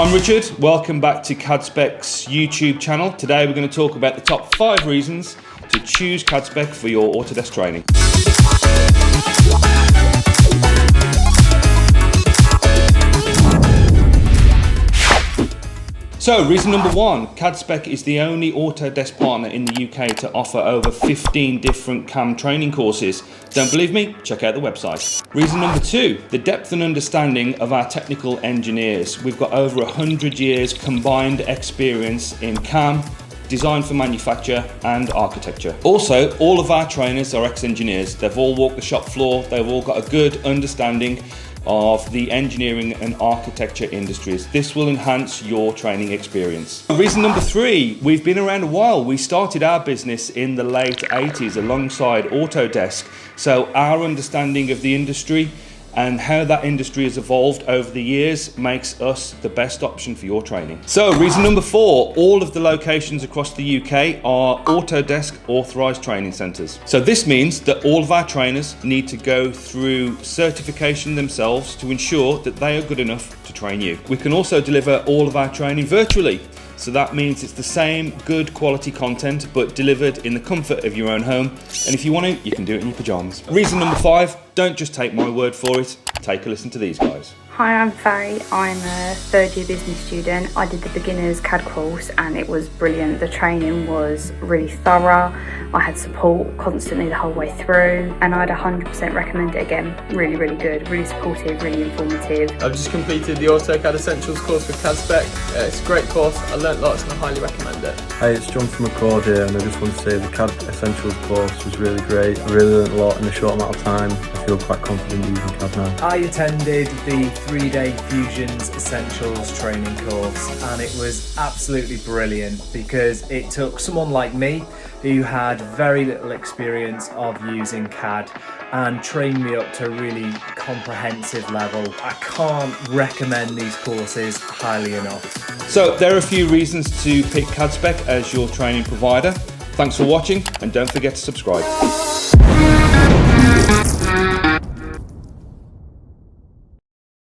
I'm Richard, welcome back to Cadspec's YouTube channel. Today we're going to talk about the top 5 reasons to choose Cadspec for your Autodesk training. So, reason number 1, Cadspec is the only Autodesk partner in the UK to offer over 15 different CAM training courses. Don't believe me? Check out the website. Reason number 2, the depth and understanding of our technical engineers. We've got over 100 years combined experience in CAM, design for manufacture and architecture. Also, all of our trainers are ex-engineers. They've all walked the shop floor, they've all got a good understanding of the engineering and architecture industries. This will enhance your training experience. Reason number 3, we've been around a while. We started our business in the late 80s alongside Autodesk. So our understanding of the industry and how that industry has evolved over the years makes us the best option for your training. So reason number 4, all of the locations across the UK are Autodesk authorised training centres. So this means that all of our trainers need to go through certification themselves to ensure that they are good enough to train you. We can also deliver all of our training virtually. So that means it's the same good quality content, but delivered in the comfort of your own home. And if you want to, you can do it in your pajamas. Reason number 5, don't just take my word for it. Take a listen to these guys. Hi, I'm Faye. I'm a third year business student. I did the beginner's CAD course and it was brilliant. The training was really thorough. I had support constantly the whole way through and I'd 100% recommend it again. Really, really good, really supportive, really informative. I've just completed the AutoCAD Essentials course with Cadspec. It's a great course, I learnt lots and I highly recommend it. Hi, it's John from Accord here and I just want to say the CAD Essentials course was really great. I really learnt a lot in a short amount of time. I feel quite confident using CAD now. I attended the 3-day Fusions Essentials training course and it was absolutely brilliant because it took someone like me who had very little experience of using CAD and trained me up to a really comprehensive level. I can't recommend these courses highly enough. So there are a few reasons to pick Cadspec as your training provider. Thanks for watching and don't forget to subscribe.